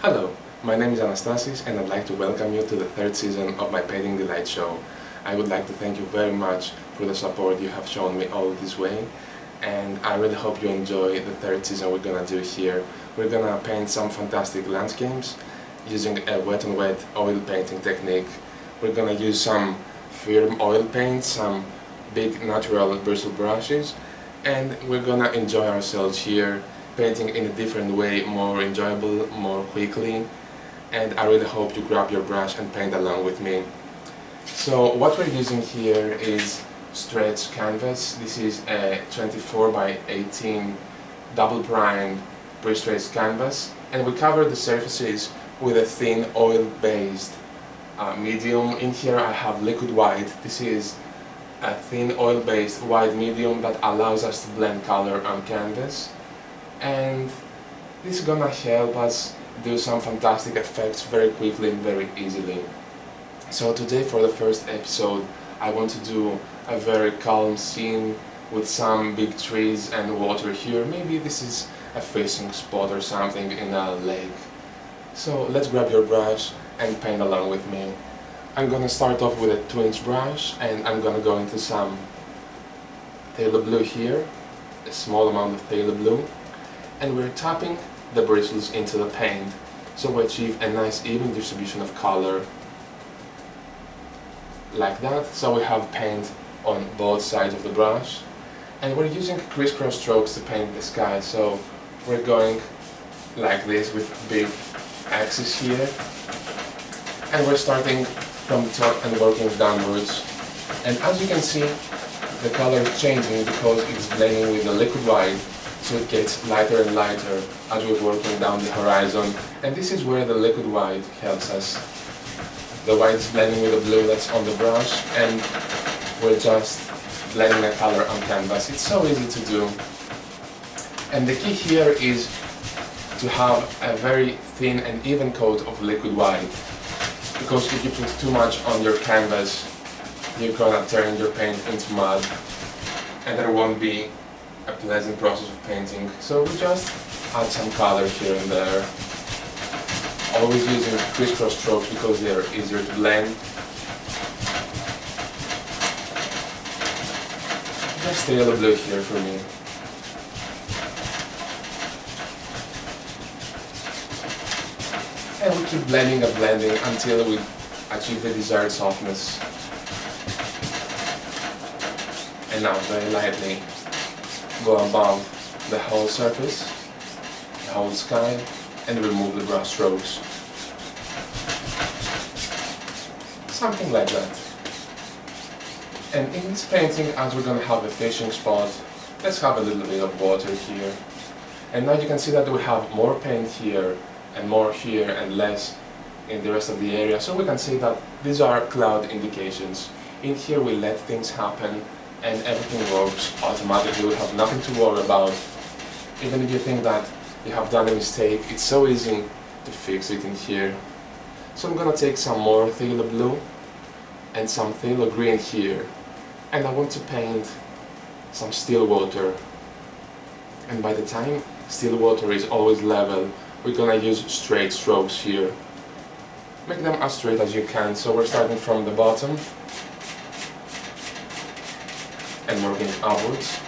Hello, my name is Anastasis and I'd like to welcome you to the third season of my Painting Delight show. I would like to thank you very much for the support you have shown me all this way, and I really hope you enjoy the third season we're gonna do here. We're gonna paint some fantastic landscapes using a wet on wet oil painting technique. We're gonna use some firm oil paint, some big natural bristle brushes, and we're gonna enjoy ourselves here painting in a different way, more enjoyable, more quickly, and I really hope you grab your brush and paint along with me. So what we're using here is stretch canvas. This is a 24 by 18 double primed pre-stretched canvas, and we cover the surfaces with a thin oil-based medium. In here I have liquid white. This is a thin oil-based white medium that allows us to blend color on canvas, and this is gonna help us do some fantastic effects very quickly and very easily. So today, for the first episode, I want to do a very calm scene with some big trees and water here. Maybe this is a fishing spot or something in a lake. So let's grab your brush and paint along with me. I'm gonna start off with a 2-inch brush, and I'm gonna go into some phthalo blue here, a small amount of phthalo blue, and we're tapping the bristles into the paint so we achieve a nice even distribution of color like that. So we have paint on both sides of the brush, and we're using crisscross strokes to paint the sky. So we're going like this with big axes here, and we're starting from the top and working downwards, and as you can see, the color is changing because it's blending with the liquid white, so it gets lighter and lighter as we're working down the horizon, and this is where the liquid white helps us. The white is blending with the blue that's on the brush, and we're just blending a color on canvas. It's so easy to do, and the key here is to have a very thin and even coat of liquid white, because if you put too much on your canvas, you're gonna turn your paint into mud, and there won't be a pleasant process of painting. So we just add some color here and there, always using crisscross strokes because they are easier to blend. Just stay a little blue here for me. And we keep blending and blending until we achieve the desired softness. And now very lightly go above the whole surface, the whole sky, and remove the brush strokes. Something like that. And in this painting, as we're going to have a fishing spot, let's have a little bit of water here. And now you can see that we have more paint here, and more here, and less in the rest of the area. So we can see that these are cloud indications. In here we let things happen, and everything works automatically. We have nothing to worry about. Even if you think that you have done a mistake, it's so easy to fix it in here. So I'm gonna take some more phthalo blue and some phthalo green here, and I want to paint some still water. And by the time still water is always level, we're gonna use straight strokes here. Make them as straight as you can. So we're starting from the bottom and working upwards.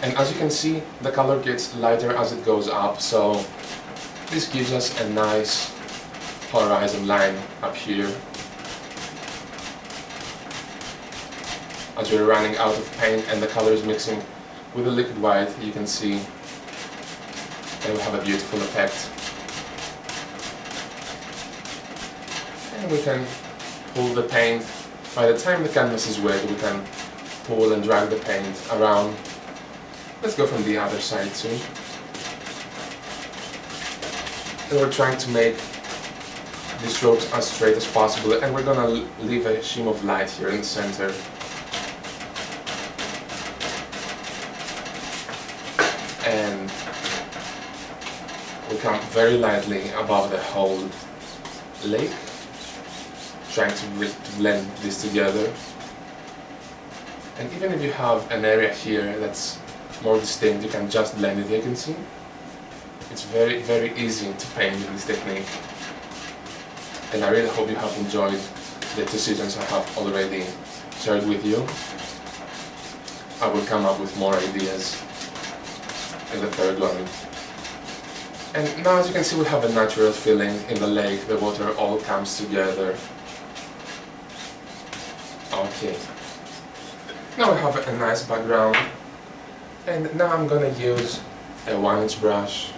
And as you can see, the color gets lighter as it goes up, so this gives us a nice horizon line up here. As we're running out of paint and the color is mixing with the liquid white, you can see that we have a beautiful effect. And we can pull the paint. By the time the canvas is wet, we can pull and drag the paint around. Let's go from the other side too. And we're trying to make the strokes as straight as possible, and we're gonna leave a sheen of light here in the center. And we come very lightly above the whole lake, trying to blend this together. And even if you have an area here that's more distinct, you can just blend it. You can see it's very, very easy to paint with this technique. And I really hope you have enjoyed the 2 seasons I have already shared with you. I will come up with more ideas in the 3rd one. And now, as you can see, we have a natural feeling in the lake. The water all comes together. Okay. Now we have a nice background. And now I'm gonna use a 1-inch brush.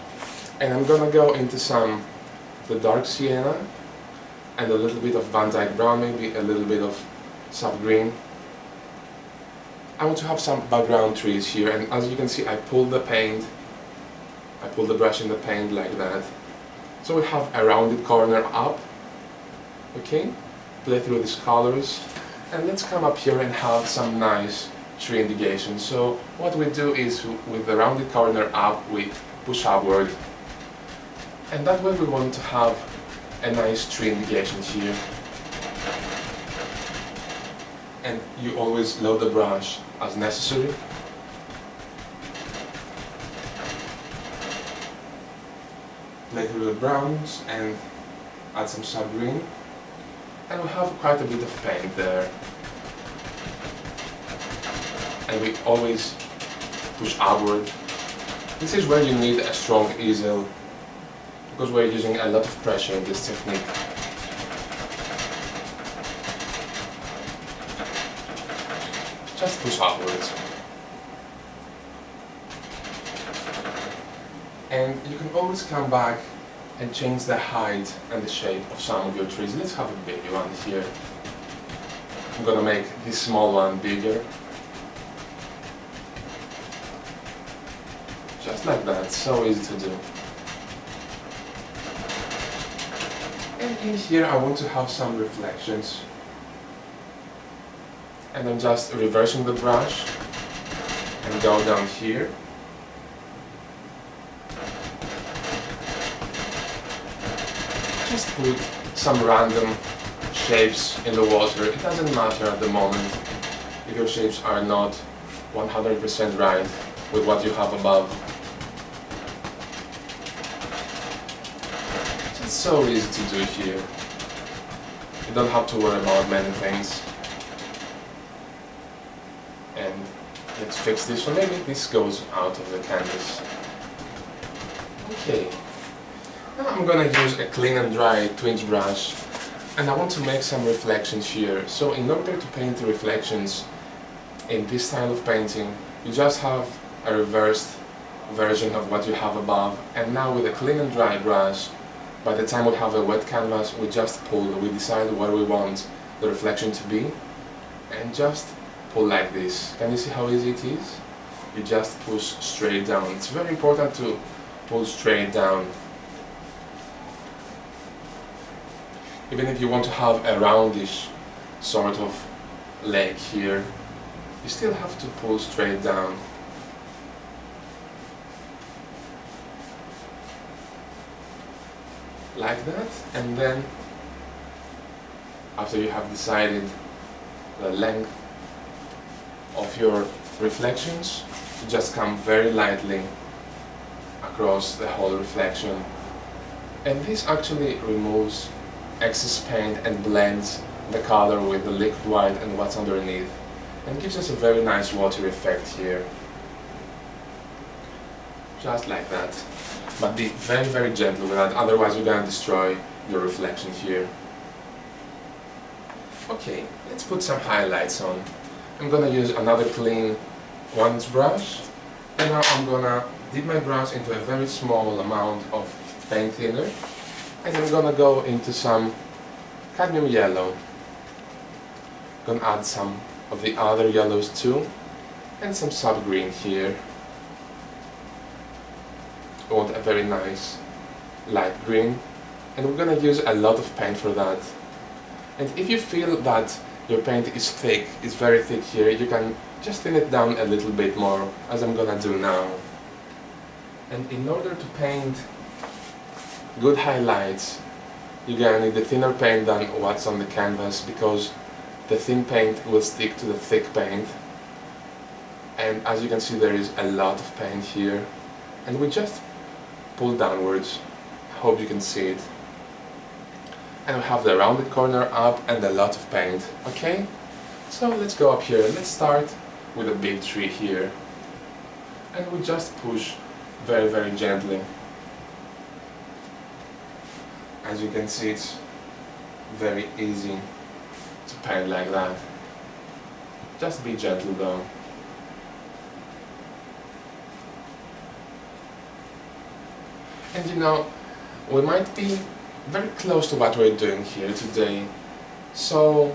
And I'm gonna go into the dark sienna and a little bit of Van Dyke brown, maybe a little bit of soft green. I want to have some background trees here, and as you can see, I pull the brush in the paint like that. So we have a rounded corner up. Okay, play through these colors, and let's come up here and have some nice tree indications. So what we do is, with the rounded corner up, we push upward, and that way we want to have a nice tree indication here. And you always load the brush as necessary. Play through the browns and add some soft green. And we have quite a bit of paint there. And we always push upward. This is where you need a strong easel, because we're using a lot of pressure in this technique. Just push upwards. And you can always come back and change the height and the shape of some of your trees. Let's have a big one here. I'm gonna make this small one bigger. Just like that, so easy to do. And in here I want to have some reflections. And I'm just reversing the brush and go down here. Just put some random shapes in the water. It doesn't matter at the moment if your shapes are not 100% right with what you have above. It's so easy to do here. You don't have to worry about many things. And let's fix this, so maybe this goes out of the canvas. Okay. Now I'm gonna use a clean and dry 2-inch brush, and I want to make some reflections here. So in order to paint the reflections in this style of painting, you just have a reversed version of what you have above. And now with a clean and dry brush, by the time we have a wet canvas, we just pull, we decide where we want the reflection to be, and just pull like this. Can you see how easy it is? You just push straight down. It's very important to pull straight down. Even if you want to have a roundish sort of lake here, you still have to pull straight down. Like that, and then after you have decided the length of your reflections, you just come very lightly across the whole reflection. And this actually removes excess paint and blends the color with the liquid white and what's underneath, and gives us a very nice watery effect here. Just like that. But be very, very gentle with that, otherwise you're going to destroy your reflection here. Okay, let's put some highlights on. I'm going to use another clean 1-inch brush, and now I'm going to dip my brush into a very small amount of paint thinner, and I'm going to go into some cadmium yellow. I'm going to add some of the other yellows too, and some soft green here. I want a very nice light green, and we're going to use a lot of paint for that. And if you feel that your paint is thick, it's very thick here, you can just thin it down a little bit more, as I'm going to do now. And in order to paint good highlights, you're going to need the thinner paint than what's on the canvas, because the thin paint will stick to the thick paint. And as you can see, there is a lot of paint here, and we just pull downwards. I hope you can see it. And we have the rounded corner up and a lot of paint. Okay, so let's go up here. Let's start with a big tree here, and we just push very, very gently. As you can see, it's very easy to paint like that. Just be gentle though. And you know, we might be very close to what we're doing here today. So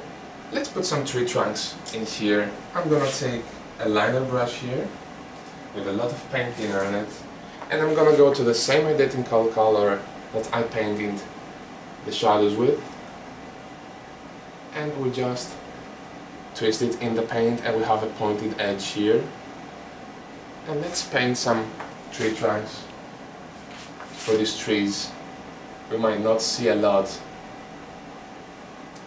let's put some tree trunks in here. I'm gonna take a liner brush here with a lot of painting on it, and I'm gonna go to the same identical color that I painted the shadows with, and we just twist it in the paint, and we have a pointed edge here. And let's paint some tree trunks for these trees. We might not see a lot,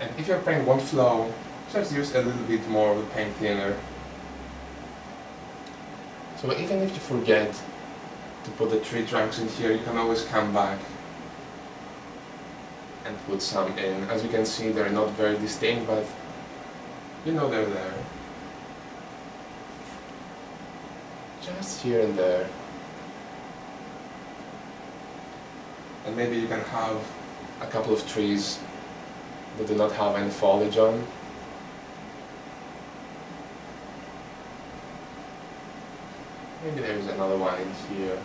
and if your paint won't flow, just use a little bit more of the paint thinner. So even if you forget to put the tree trunks in here, you can always come back and put some in. As you can see, they're not very distinct, but you know they're there. Just here and there. And maybe you can have a couple of trees that do not have any foliage on. Maybe there's another one in here.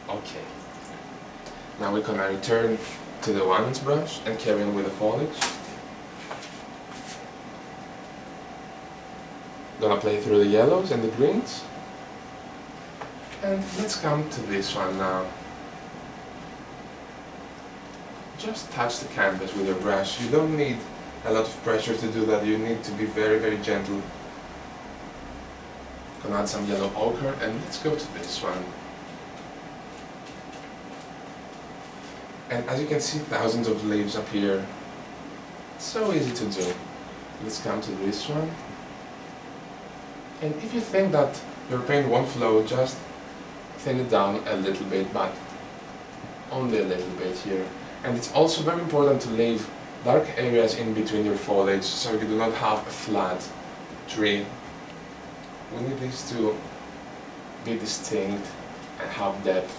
Okay. Now we're gonna return to the 1-inch brush and carry on with the foliage. Gonna play through the yellows and the greens. And let's come to this one now. Just touch the canvas with your brush. You don't need a lot of pressure to do that. You need to be very, very gentle. Gonna add some yellow ochre, and let's go to this one. And as you can see, thousands of leaves up here. It's so easy to do. Let's come to this one. And if you think that your paint won't flow, just thin it down a little bit, but only a little bit here. And it's also very important to leave dark areas in between your foliage, so you do not have a flat tree. We need these to be distinct and have depth.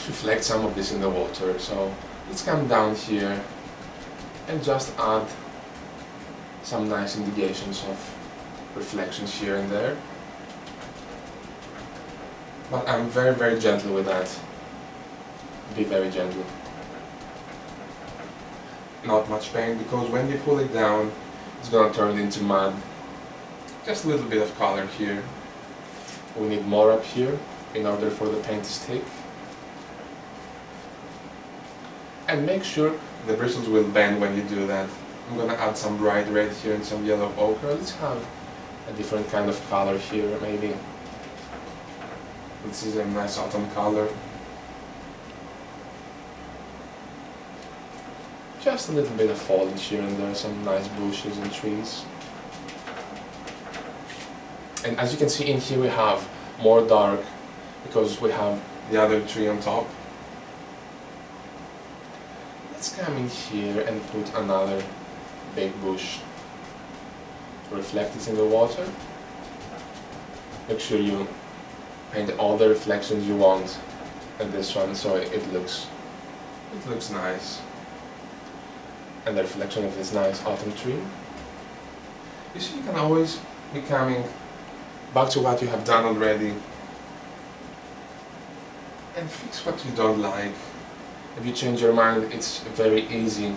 Reflect some of this in the water, so let's come down here and just add some nice indications of reflections here and there. But I'm very, very gentle with that. Be very gentle. Not much paint, because when you pull it down, it's gonna turn into mud. Just a little bit of color here. We need more up here in order for the paint to stick. And make sure the bristles will bend when you do that. I'm gonna add some bright red here and some yellow ochre. Let's have a different kind of color here, maybe. This is a nice autumn color. Just a little bit of foliage here and there, some nice bushes and trees. And as you can see in here, we have more dark because we have the other tree on top. Let's come in here and put another big bush. Reflect it in the water. Make sure you paint all the reflections you want in this one, so it looks nice. And the reflection of this nice autumn tree. You see, you can always be coming back to what you have done already and fix what you don't like. If you change your mind, it's very easy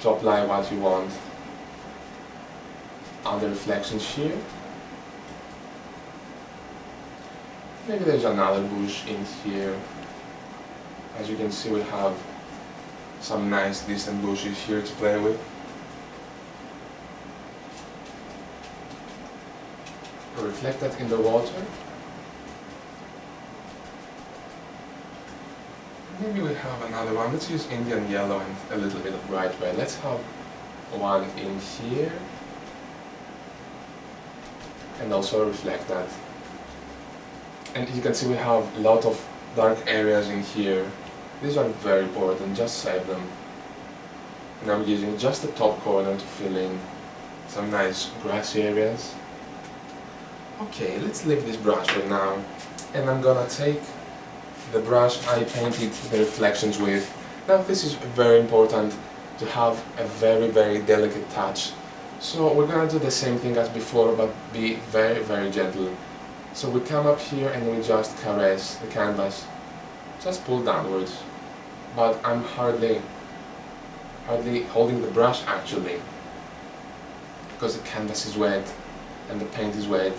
to apply what you want. Other reflections here. Maybe there's another bush in here. As you can see, we have some nice distant bushes here to play with. Reflect that in the water. Maybe we have another one. Let's use Indian yellow and a little bit of bright red. Let's have one in here and also reflect that. And you can see we have a lot of dark areas in here. These are very important, just save them. And I'm using just the top corner to fill in some nice grassy areas. Okay, let's leave this brush for now. And I'm gonna take the brush I painted the reflections with. Now this is very important to have a very delicate touch. So we're gonna do the same thing as before, but be very gentle. So we come up here and we just caress the canvas. Just pull downwards. But I'm hardly holding the brush actually, because the canvas is wet and the paint is wet.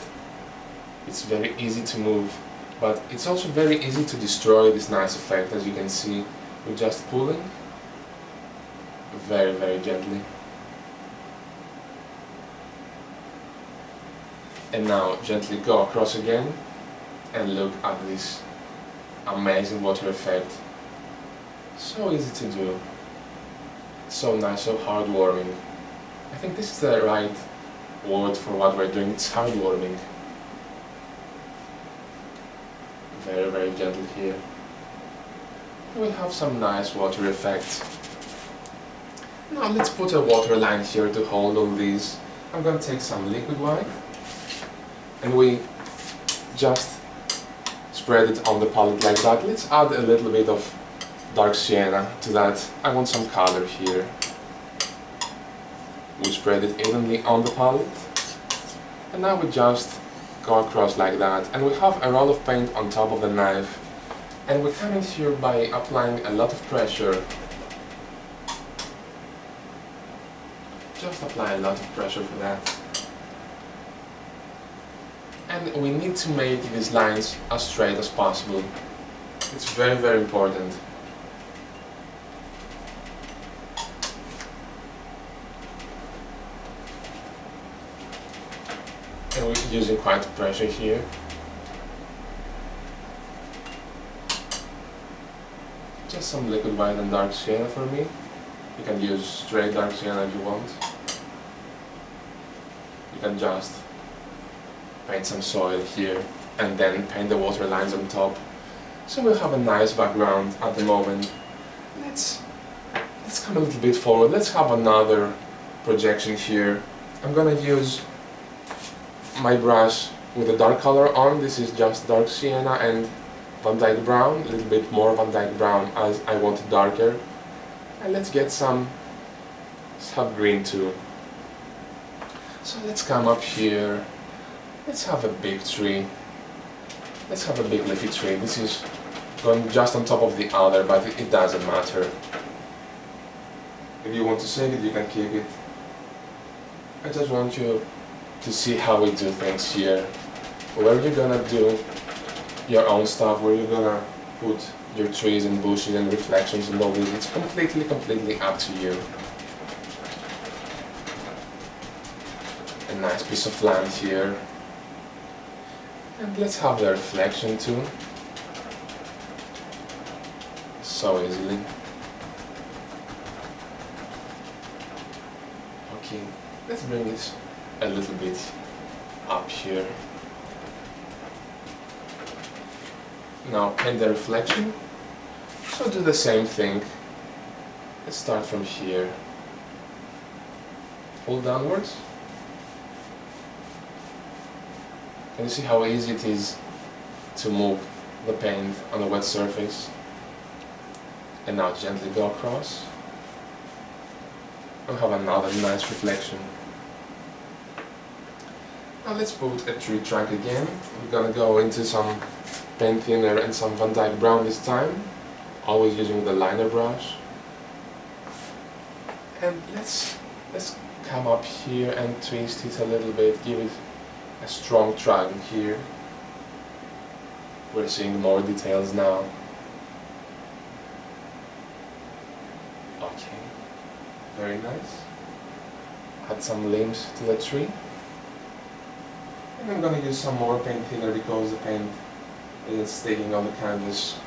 It's very easy to move, but it's also very easy to destroy this nice effect. As you can see, we're just pulling very gently. And now gently go across again and look at this amazing water effect. So easy to do, so nice, so heartwarming. I think this is the right word for what we're doing. It's heartwarming. Very gentle here. We have some nice water effects. Now let's put a waterline here to hold all these. I'm going to take some liquid white and we just spread it on the palette like that. Let's add a little bit of dark sienna to that. I want some color here. We spread it evenly on the palette. And now we just go across like that. And we have a roll of paint on top of the knife. And we come in here by applying a lot of pressure. Just apply a lot of pressure for that. And we need to make these lines as straight as possible. It's very important. And we're using quite pressure here. Just some liquid white and dark sienna for me. You can use straight dark sienna if you want. You can just paint some soil here and then paint the water lines on top. So we'll have a nice background at the moment. Let's come a little bit forward. Let's have another projection here. I'm gonna use my brush with a dark color on. This is just dark sienna and Van Dyke brown, a little bit more Van Dyke brown as I want it darker. And let's get some green too. So let's come up here. Let's have a big tree. Let's have a big leafy tree. This is going just on top of the other, but it doesn't matter. If you want to save it, you can keep it. I just want you to see how we do things here. Where you're gonna do your own stuff, where you're gonna put your trees and bushes and reflections and all this, it's completely up to you. A nice piece of land here. And let's have the reflection too. So easily. Okay, let's bring this a little bit up here. Now paint the reflection. So do the same thing. Let's start from here. Pull downwards. Can you see how easy it is to move the paint on a wet surface? And now gently go across. We'll have another nice reflection. Now let's put a tree trunk again. We're gonna go into some paint thinner and some Van Dyke brown this time. Always using the liner brush. And let's come up here and twist it a little bit, give it a strong trunk here. We're seeing more details now. Okay, very nice. Add some limbs to the tree. And I'm gonna use some more paint thinner because the paint is sticking on the canvas.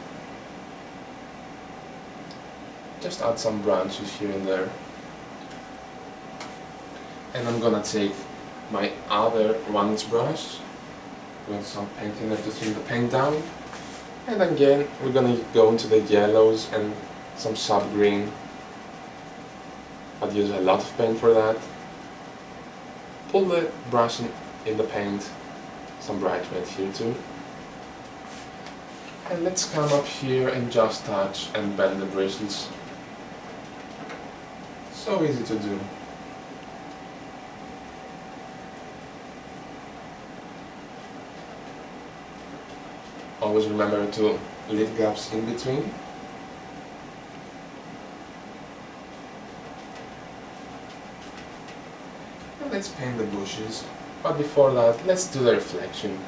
Just add some branches here and there. And I'm gonna take my other 1-inch brush with some paint in there to thin the paint down. And again, we're gonna go into the yellows and some sub-green. I'd use a lot of paint for that. Pull the brush in the paint, some bright red here too. And let's come up here and just touch and bend the bristles. So easy to do. Always remember to leave gaps in between. And let's paint the bushes. But before that, let's do the reflection.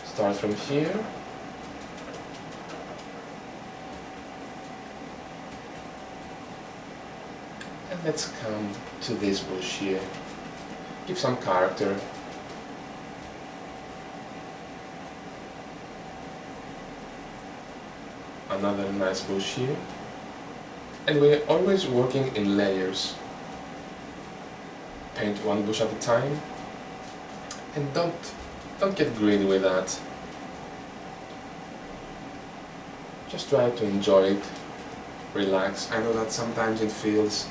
Start from here. And let's come to this bush here. Give some character. Another nice bush here. And we're always working in layers. Paint one bush at a time. And don't get greedy with that. Just try to enjoy it. Relax. I know that sometimes it feels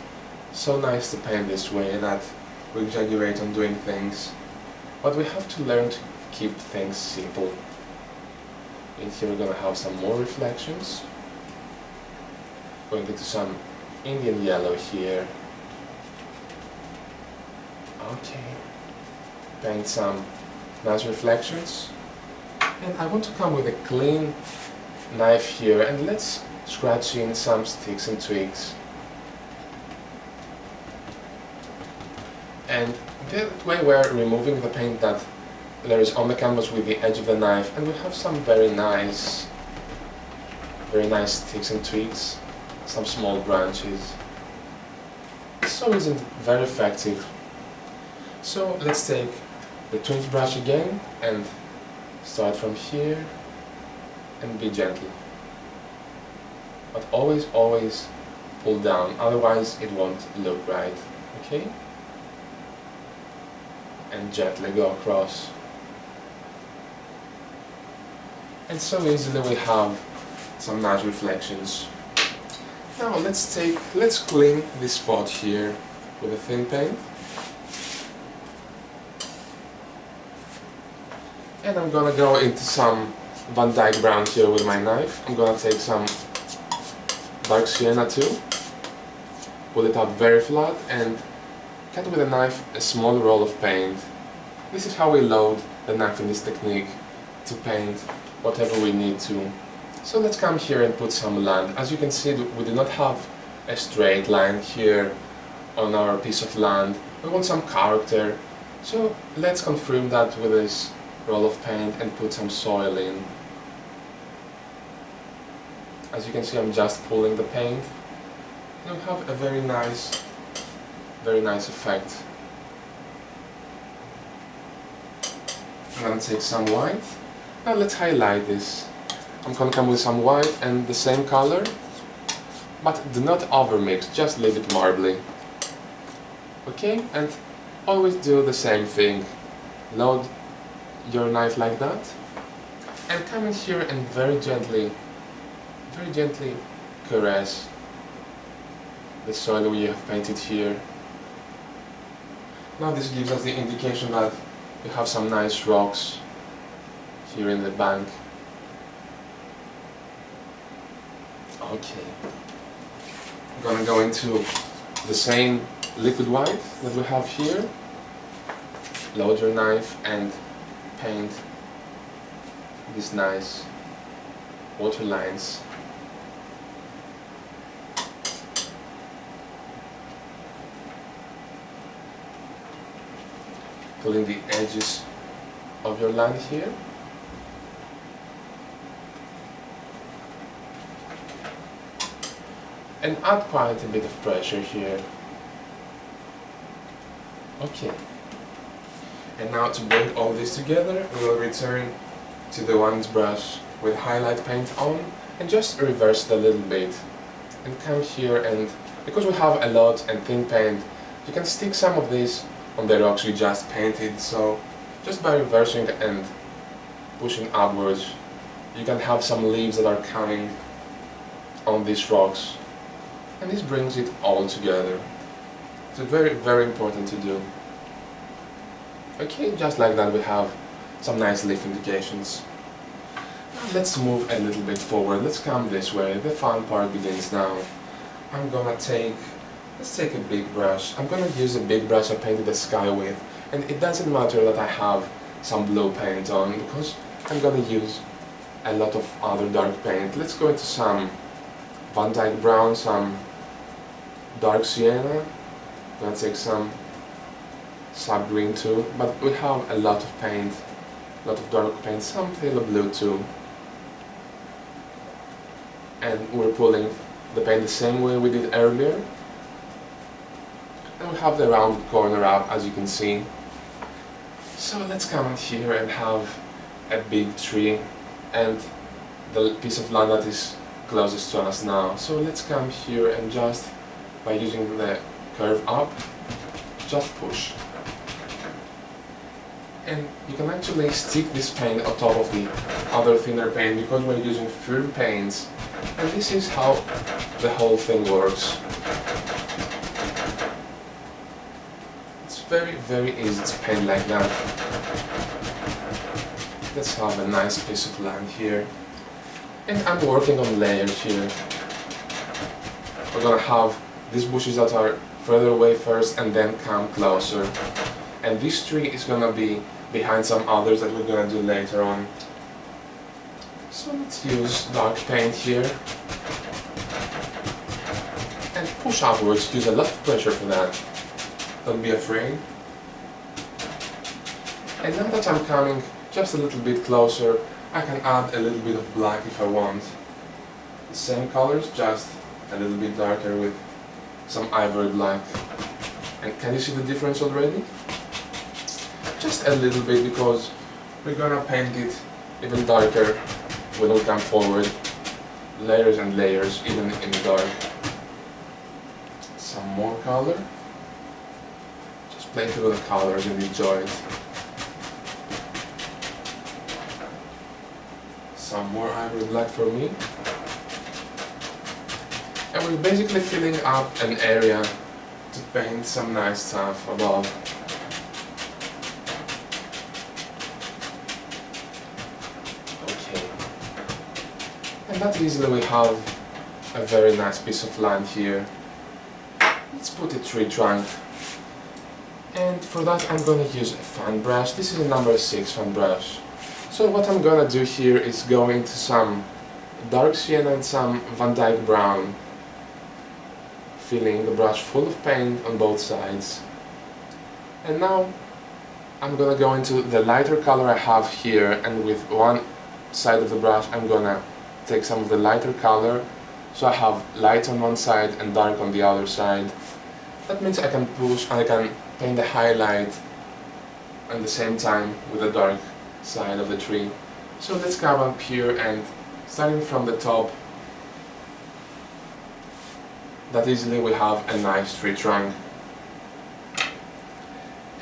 so nice to paint this way that we exaggerate on doing things. But we have to learn to keep things simple. In here we're going to have some more reflections. Going into some Indian yellow here. Okay. Paint some nice reflections. And I want to come with a clean knife here and let's scratch in some sticks and twigs. And that way we're removing the paint that there is on the canvas with the edge of the knife, and we have some very nice sticks and twigs, some small branches. So isn't very effective. So let's take the twin brush again and start from here and be gentle. But always pull down, otherwise it won't look right. Okay? And gently go across. And so easily we have some nice reflections. Now let's clean this spot here with a thin paint. And I'm gonna go into some Van Dyke brown here with my knife. I'm gonna take some dark sienna too, pull it out very flat and cut with a knife a small roll of paint. This is how we load the knife in this technique to paint whatever we need to. So let's come here and put some land. As you can see, we do not have a straight line here on our piece of land. We want some character. So let's confirm that with this roll of paint and put some soil in. As you can see, I'm just pulling the paint. And we have a very nice effect. I'm gonna take some white. Now let's highlight this. I'm gonna come with some white and the same color, but do not overmix, just leave it marbly. Okay, and always do the same thing. Load your knife like that, and come in here and very gently caress the soil we have painted here. Now this gives us the indication that we have some nice rocks here in the bank. Okay. I'm gonna go into the same liquid white that we have here. Load your knife and paint these nice water lines. Pulling the edges of your line here. And add quite a bit of pressure here. Okay. And now to bring all this together, we will return to the 1-inch brush with highlight paint on and just reverse it a little bit. and come here, and because we have a lot and thin paint, you can stick some of this on the rocks you just painted. So just by reversing and pushing upwards, you can have some leaves that are coming on these rocks, and this brings it all together. It's very, very important to do. Okay, just like that we have some nice leaf indications. Now let's move a little bit forward. Let's come this way. The fun part begins now. let's take a big brush. I'm gonna use a big brush I painted the sky with, and it doesn't matter that I have some blue paint on, because I'm gonna use a lot of other dark paint. Let's go into some Van Dyke brown, some dark sienna. I'm gonna take some sap green too, but we have a lot of paint, a lot of dark paint, some phthalo blue too. And we're pulling the paint the same way we did earlier. And we have the rounded corner up, as you can see. So let's come in here and have a big tree and the piece of land that is closest to us now. So let's come here and just, by using the curve up, just push. And you can actually stick this paint on top of the other thinner paint, because we're using firm paints. And this is how the whole thing works. It's very, very easy to paint like that. Let's have a nice piece of land here. And I'm working on layers here. We're gonna have these bushes that are further away first and then come closer. And this tree is gonna be behind some others that we're gonna do later on. So let's use dark paint here. And push upwards, use a lot of pressure for that. Don't be afraid. And now that I'm coming just a little bit closer, I can add a little bit of black if I want. The same colors, just a little bit darker with some ivory black. And can you see the difference already? Just a little bit, because we're gonna paint it even darker when we come forward. Layers and layers, even in the dark. Some more color. Just play through the colors and enjoy it. Some more ivory black for me. And we're basically filling up an area to paint some nice stuff above. Okay. And that easily we have a very nice piece of land here. Let's put a tree trunk. And for that I'm going to use a fan brush. This is a number 6 fan brush. So what I'm gonna do here is go into some dark sienna and some Van Dyke brown, filling the brush full of paint on both sides. And now I'm gonna go into the lighter color I have here, and with one side of the brush I'm gonna take some of the lighter color, so I have light on one side and dark on the other side. That means I can paint the highlight at the same time with the dark side of the tree. So let's come up here, and starting from the top, that easily we have a nice tree trunk.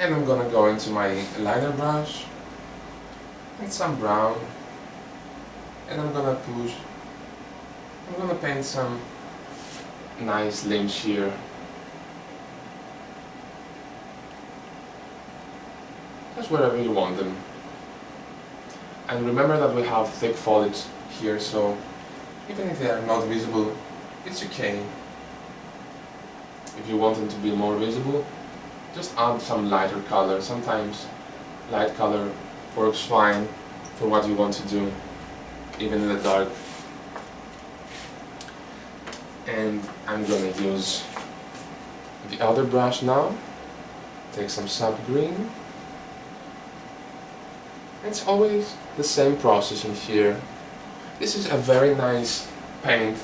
And I'm gonna go into my liner brush and some brown, and I'm gonna paint some nice limbs here. Just wherever you want them. And remember that we have thick foliage here, so even if they are not visible, it's okay. If you want them to be more visible, just add some lighter color. Sometimes light color works fine for what you want to do, even in the dark. And I'm going to use the other brush now. Take some sap green. It's always the same process in here. This is a very nice paint,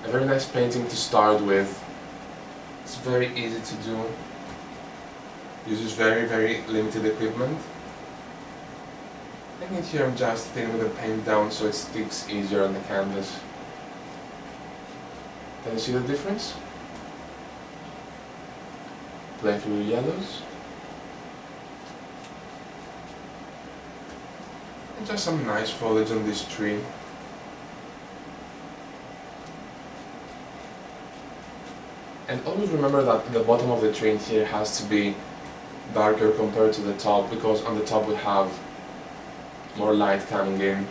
a very nice painting to start with. It's very easy to do. Uses very, very limited equipment. And in here I'm just thinning the paint down so it sticks easier on the canvas. Can you see the difference? Play through yellows. And just some nice foliage on this tree. And always remember that the bottom of the tree here has to be darker compared to the top, because on the top we have more light coming in.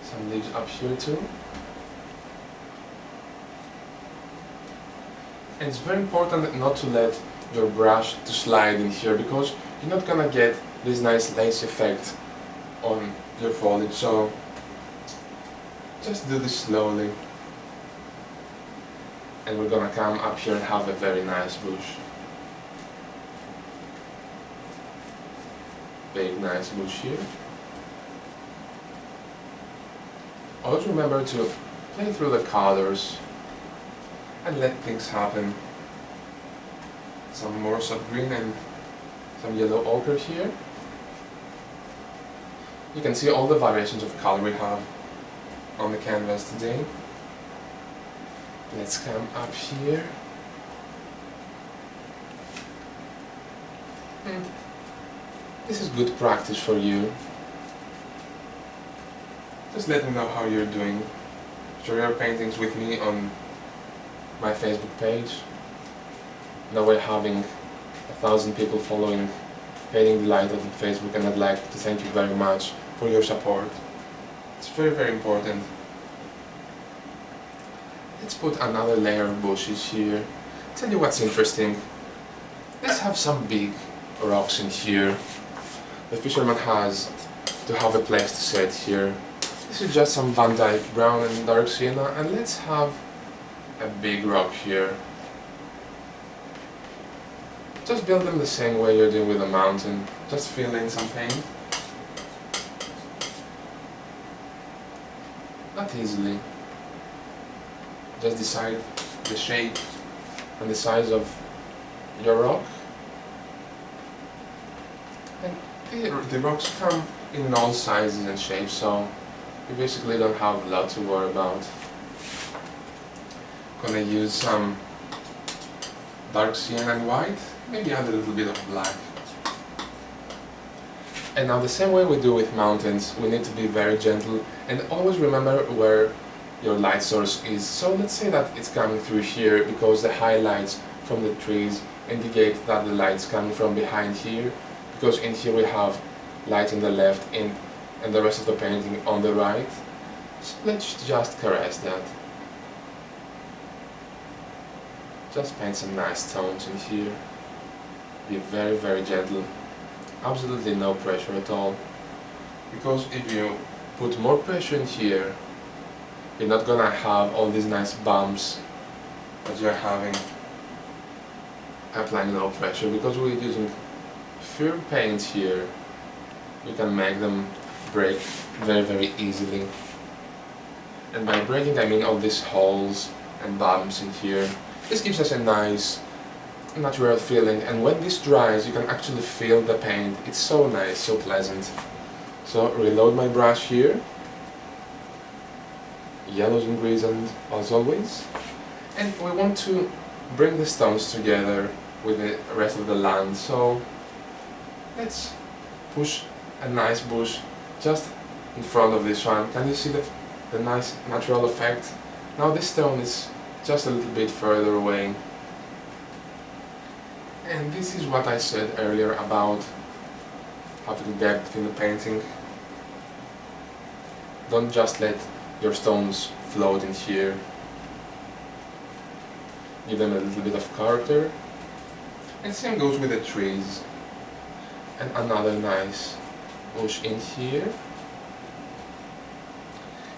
Some leaves up here too. And it's very important not to let your brush to slide in here, because you're not gonna get this nice lace effect on your foliage. So just do this slowly. And we're gonna come up here and have a very nice bush. Big nice bush here. Always remember to play through the colors and let things happen. Some more soft green and some yellow ochre here. You can see all the variations of color we have on the canvas today. Let's come up here. This is good practice for you. Just let me know how you're doing. Share your paintings with me on my Facebook page. Now we're having 1,000 people following Painting Delight on Facebook, and I'd like to thank you very much for your support. It's very, very important. Let's put another layer of bushes here. Tell you what's interesting. Let's have some big rocks in here. The Fisherman has to have a place to sit here. This is just some Van Dyke brown and dark sienna, and let's have a big rock here. Just build them the same way you're doing with a mountain. Just fill in some paint. Not easily. Just decide the shape and the size of your rock. And the rocks come in all sizes and shapes, so you basically don't have a lot to worry about. I'm gonna use some dark sienna and white, maybe add a little bit of black. And now the same way we do with mountains, we need to be very gentle and always remember where your light source is. So let's say that it's coming through here, because the highlights from the trees indicate that the light's coming from behind here, because in here we have light in the left and the rest of the painting on the right. So let's just caress that. Just paint some nice tones in here. Be very, very gentle. Absolutely no pressure at all. Because if you put more pressure in here, you're not gonna have all these nice bumps that you're having applying no pressure. Because we're using firm paint here, you can make them break very, very easily. And by breaking I mean all these holes and bumps in here. This gives us a nice natural feeling, and when this dries you can actually feel the paint. It's so nice, so pleasant. So reload my brush here. Yellows and greens and as always. And we want to bring the stones together with the rest of the land. So let's push a nice bush just in front of this one. Can you see the nice natural effect? Now this stone is just a little bit further away. And this is what I said earlier about having depth in the painting. Don't just let your stones float in here. Give them a little bit of character. And same goes with the trees. And another nice bush in here.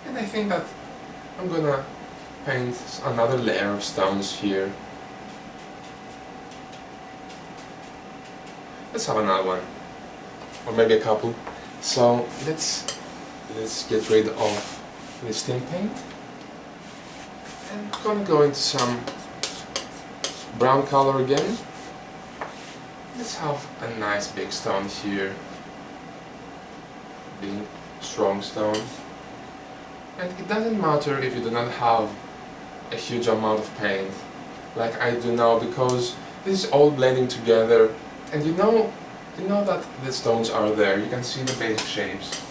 And I think that I'm gonna paint another layer of stones here. Let's have another one, or maybe a couple. So let's get rid of this thin paint, and I'm gonna go into some brown color again. Let's have a nice big stone here, big strong stone. And it doesn't matter if you do not have a huge amount of paint, like I do now, because this is all blending together, and you know that the stones are there, you can see the basic shapes.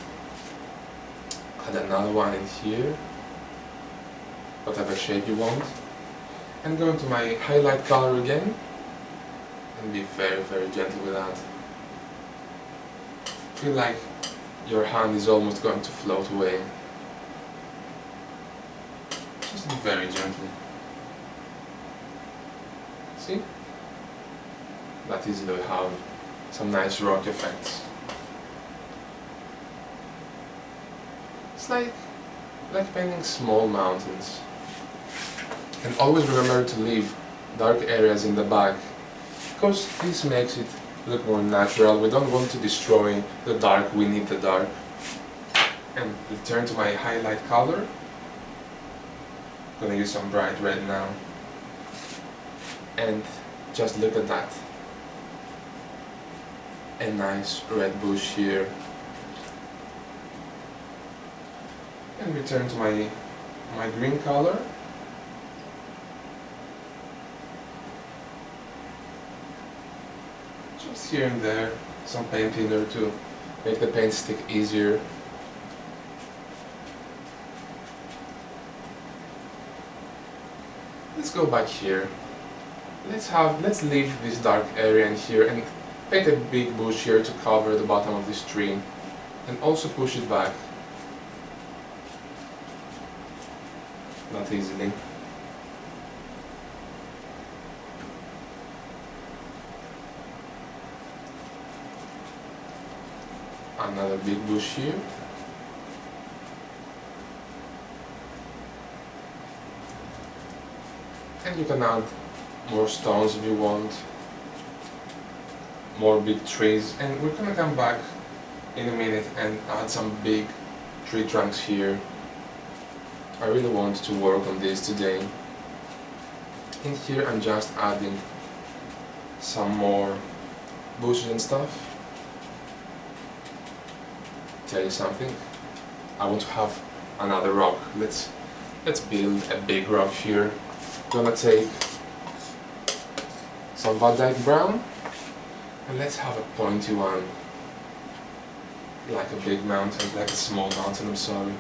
Add another one in here, whatever shape you want, and go into my highlight color again, and be very, very gentle with that. Feel like your hand is almost going to float away. Just very gently. See? That easily have some nice rock effects. It's like painting small mountains. And always remember to leave dark areas in the back, because this makes it look more natural. We don't want to destroy the dark, we need the dark. And return to my highlight color. I'm gonna use some bright red now. And just look at that. A nice red bush here. And return to my green color. Just here and there, some paint in there to make the paint stick easier. Let's go back here. Let's leave this dark area in here and paint a big bush here to cover the bottom of this tree, and also push it back. Not easily. Another big bush here. And you can add more stones if you want, more big trees, and we're gonna come back in a minute and add some big tree trunks here. I really want to work on this today. In here I'm just adding some more bushes and stuff. Tell you something, I want to have another rock. Let's build a big rock here. Gonna take some Van Dyke brown, and let's have a pointy one, like a big mountain, like a small mountain, I'm sorry.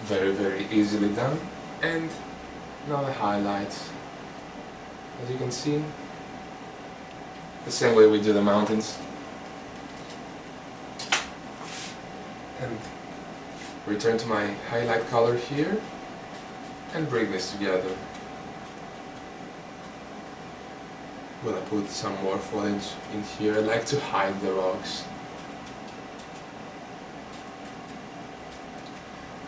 Very, very easily done. And now the highlights. As you can see, the same way we do the mountains. And return to my highlight color here and bring this together. I'm gonna put some more foliage in here. I like to hide the rocks.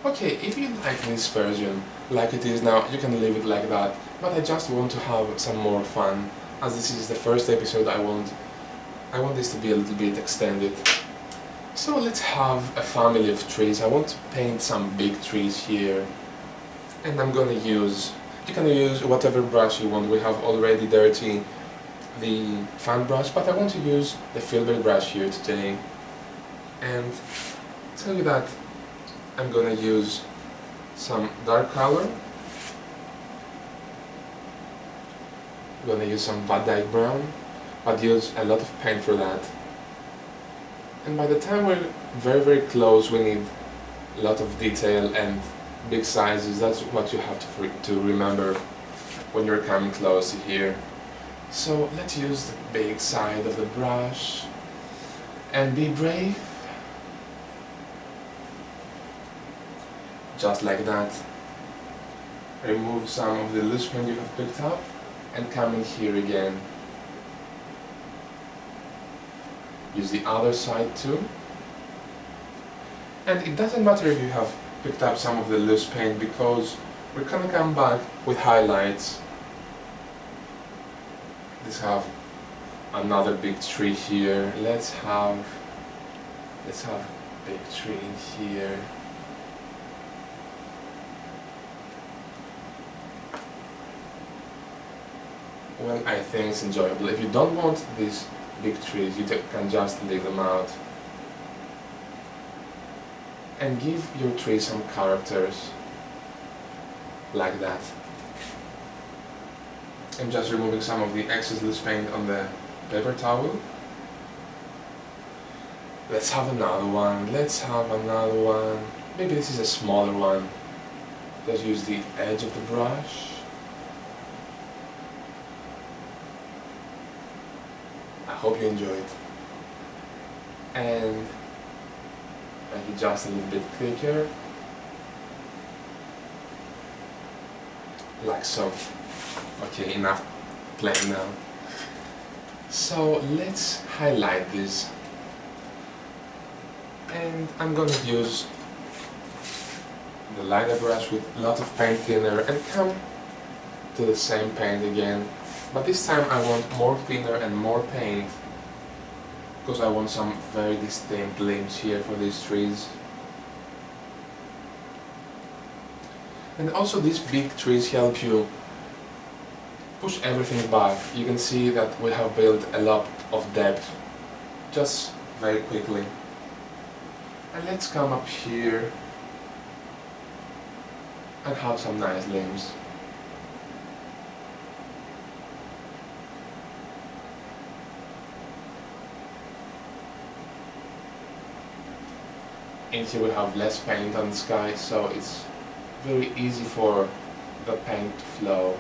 Okay, if you like this version like it is now, you can leave it like that, but I just want to have some more fun. As this is the first episode, I want this to be a little bit extended. So let's have a family of trees. I want to paint some big trees here, and I'm gonna use, you can use whatever brush you want. We have already dirty the fan brush, but I want to use the filbert brush here today. And tell you that I'm gonna use some dark color. I'm gonna use some Van Dyke brown, but use a lot of paint for that. And by the time we're very, very close, we need a lot of detail and big sizes. That's what you have to remember when you're coming close to here. So let's use the big side of the brush and be brave. Just like that. Remove some of the loose paint you have picked up and come in here again. Use the other side too. And it doesn't matter if you have picked up some of the loose paint, because we're gonna come back with highlights. Let's have another big tree here. Let's have a big tree in here. Well, I think it's enjoyable. If you don't want these big trees, you can just leave them out. and give your tree some characters like that. I'm just removing some of the excess loose paint on the paper towel. Let's have another one, let's have another one. Maybe this is a smaller one. Just use the edge of the brush. I hope you enjoy it. And make it just a little bit thicker. Like so. Okay, enough playing now. So let's highlight this. And I'm gonna use the lighter brush with a lot of paint thinner and come to the same paint again. But this time I want more thinner and more paint because I want some very distinct limbs here for these trees. And also these big trees help you push everything back. You can see that we have built a lot of depth just very quickly. And let's come up here and have some nice limbs. And here we have less paint on the sky, so it's very easy for the paint to flow.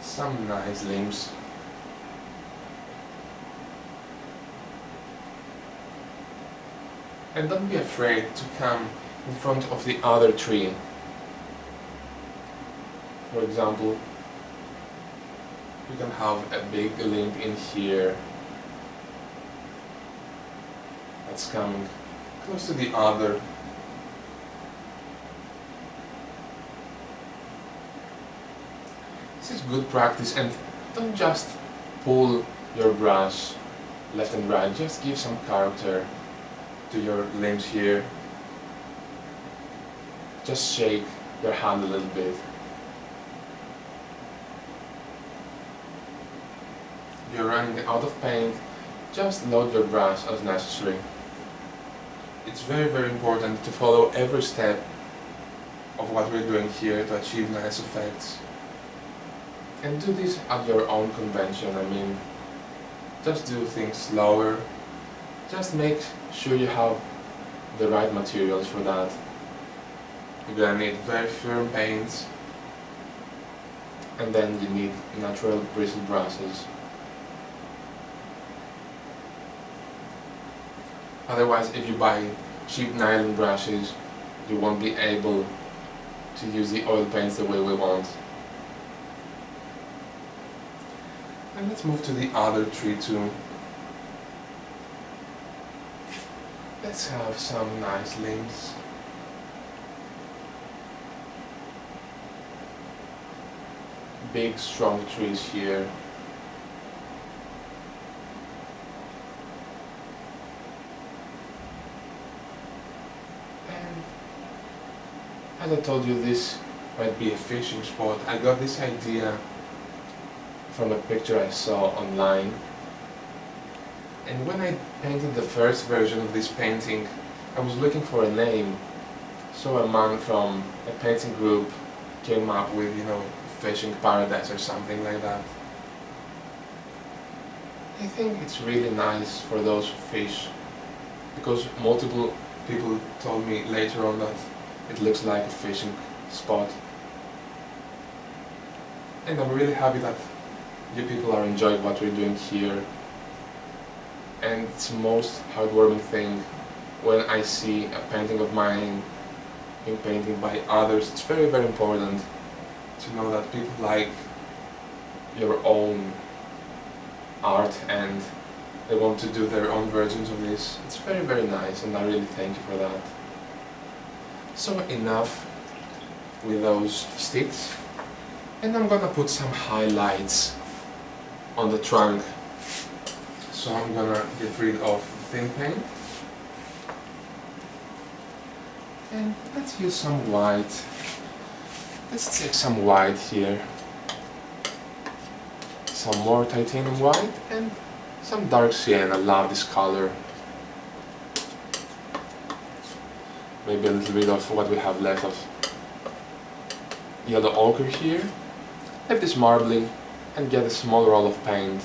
Some nice limbs. And don't be afraid to come in front of the other tree. For example, you can have a big limb in here that's coming close to the other. This is good practice, and don't just pull your brush left and right, just give some character to your limbs here. Just shake your hand a little bit. If you're running out of paint, just load your brush as necessary. It's very, very important to follow every step of what we're doing here to achieve nice effects. And do this at your own convention. I mean, just do things slower. Just make sure you have the right materials for that. You're gonna need very firm paints, and then you need natural bristle brushes. Otherwise, if you buy cheap nylon brushes, you won't be able to use the oil paints the way we want. And let's move to the other tree too. Let's have some nice limbs. Big strong trees here. And as I told you, this might be a fishing spot. I got this idea from a picture I saw online. And when I painted the first version of this painting, I was looking for a name. So a man from a painting group came up with, fishing paradise or something like that. I think it's really nice for those who fish, because multiple people told me later on that it looks like a fishing spot. And I'm really happy that you people are enjoying what we're doing here. And it's the most heartwarming thing when I see a painting of mine being painted by others. It's very, very important to know that people like your own art and they want to do their own versions of this. It's very, very nice, and I really thank you for that. So enough with those sticks, and I'm gonna put some highlights on the trunk. So I'm gonna get rid of thin paint, and let's use some white. Let's take some white here, some more titanium white, and some dark sienna. Love this color. Maybe a little bit of what we have left of yellow ochre here. Let this marbly and get a small roll of paint.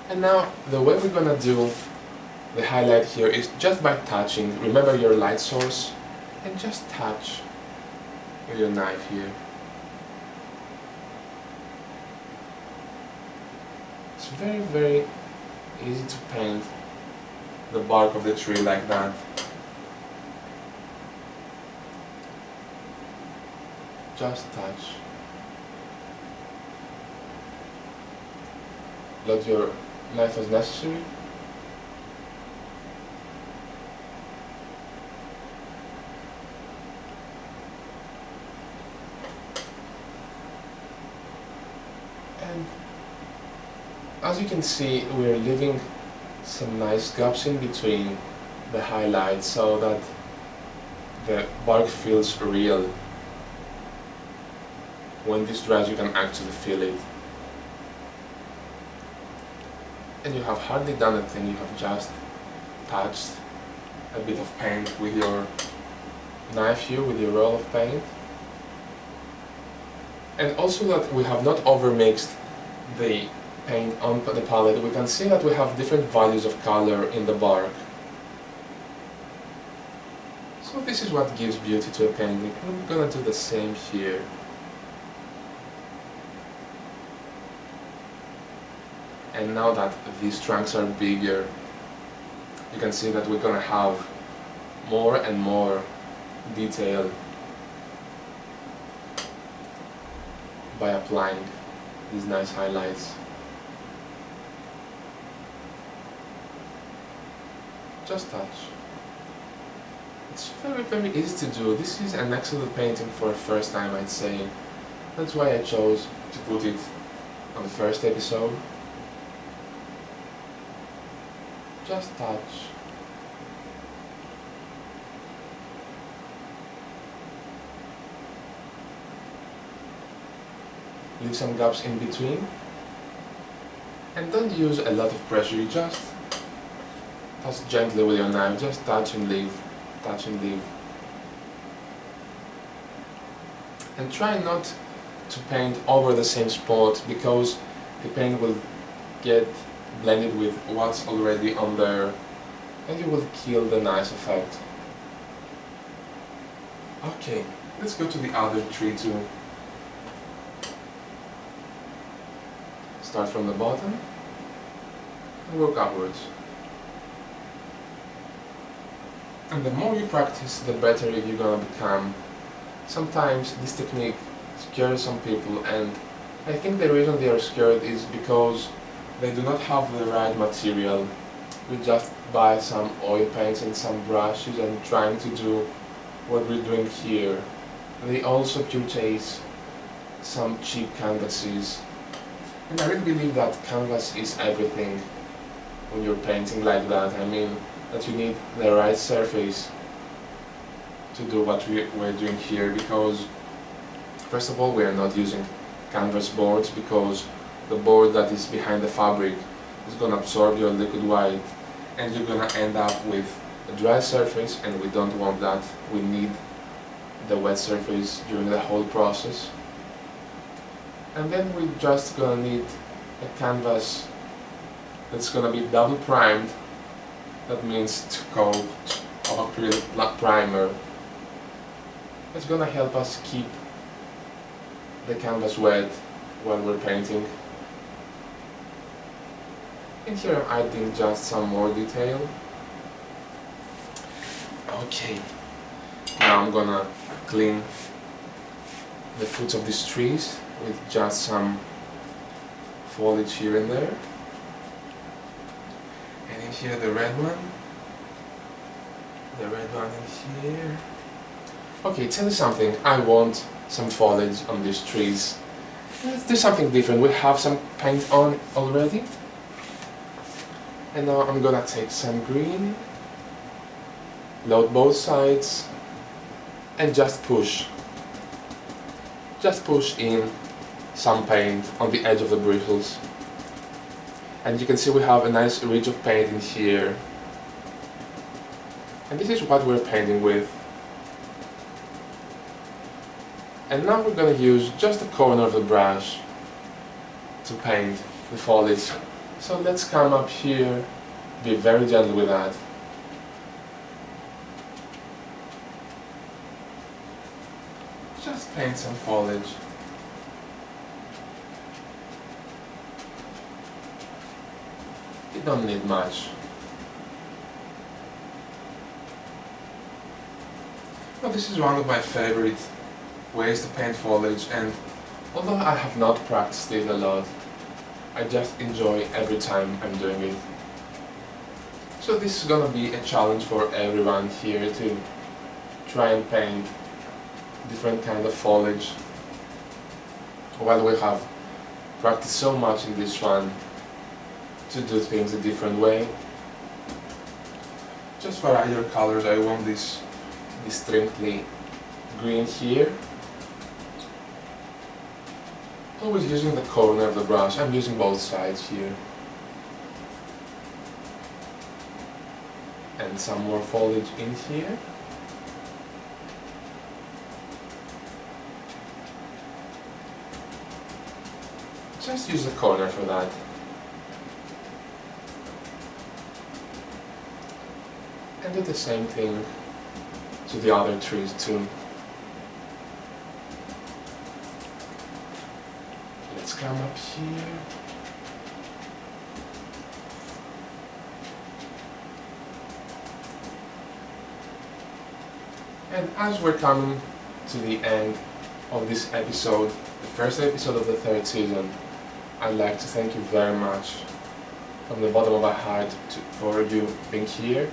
And now the way we're gonna do the highlight here is just by touching. Remember your light source and just touch with your knife here. It's very, very easy to paint the bark of the tree like that. Just touch. Load your knife as necessary. And as you can see, we're leaving some nice gaps in between the highlights so that the bark feels real. When this dries, you can actually feel it. And you have hardly done a thing, you have just touched a bit of paint with your knife here, with your roll of paint. And also that we have not overmixed the paint on the palette, we can see that we have different values of color in the bark. So this is what gives beauty to a painting, and I'm gonna do the same here. And now that these trunks are bigger, you can see that we're gonna have more and more detail by applying these nice highlights. Just touch. It's very, very easy to do. This is an excellent painting for a first time, I'd say. That's why I chose to put it on the first episode. Just touch. Leave some gaps in between. And don't use a lot of pressure, you just touch gently with your knife, just touch and leave, touch and leave. And try not to paint over the same spot because the paint will get blended with what's already on there and you will kill the nice effect. Okay, let's go to the other tree too. Start from the bottom and work upwards. And the more you practice, the better you're gonna become. Sometimes this technique scares some people, and I think the reason they are scared is because they do not have the right material. We just buy some oil paints and some brushes and trying to do what we're doing here. They also purchase some cheap canvases. And I really believe that canvas is everything when you're painting like that. I mean, that you need the right surface to do what we're doing here, because first of all, we are not using canvas boards because the board that is behind the fabric is going to absorb your liquid white and you're going to end up with a dry surface, and we don't want that. We need the wet surface during the whole process. And then we're just going to need a canvas that's going to be double primed. That means to coat of acrylic primer. It's going to help us keep the canvas wet while we're painting. And here I'm adding just some more detail. Okay, now I'm gonna clean the fruits of these trees with just some foliage here and there. And in here the red one in here. Okay, tell you something, I want some foliage on these trees. Let's do something different. We have some paint on already. And now I'm gonna take some green, load both sides, and just push. Just push in some paint on the edge of the bristles. And you can see we have a nice ridge of paint in here. And this is what we're painting with. And now we're going to use just the corner of the brush to paint the foliage. So let's come up here, be very gentle with that. Just paint some foliage. You don't need much. Well, this is one of my favorite ways to paint foliage, and although I have not practiced it a lot, I just enjoy every time I'm doing it. So this is gonna be a challenge for everyone here to try and paint different kind of foliage, while we have practiced so much in this one to do things a different way. Just for other colors, I want this distinctly green here. Always using the corner of the brush. I'm using both sides here. And some more foliage in here. Just use the corner for that. And do the same thing to the other trees too. Let's come up here. And as we're coming to the end of this episode, the first episode of the third season, I'd like to thank you very much from the bottom of my heart for you being here.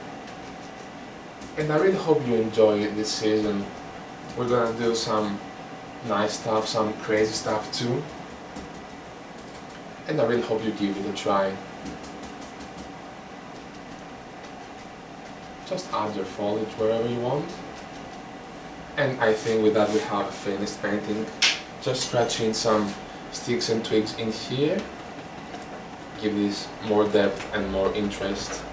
And I really hope you enjoy this season. We're gonna do some nice stuff, some crazy stuff too. And I really hope you give it a try. Just add your foliage wherever you want. And I think with that we have a finished painting. Just scratching some sticks and twigs in here. Give this more depth and more interest.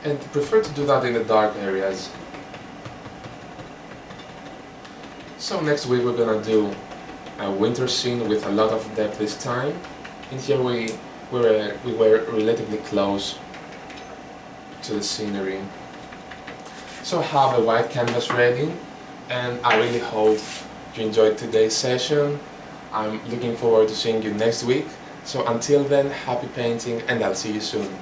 And prefer to do that in the dark areas. So next week we're gonna do a winter scene with a lot of depth this time. In here we were relatively close to the scenery. So I have a white canvas ready, and I really hope you enjoyed today's session. I'm looking forward to seeing you next week. So until then, happy painting, and I'll see you soon.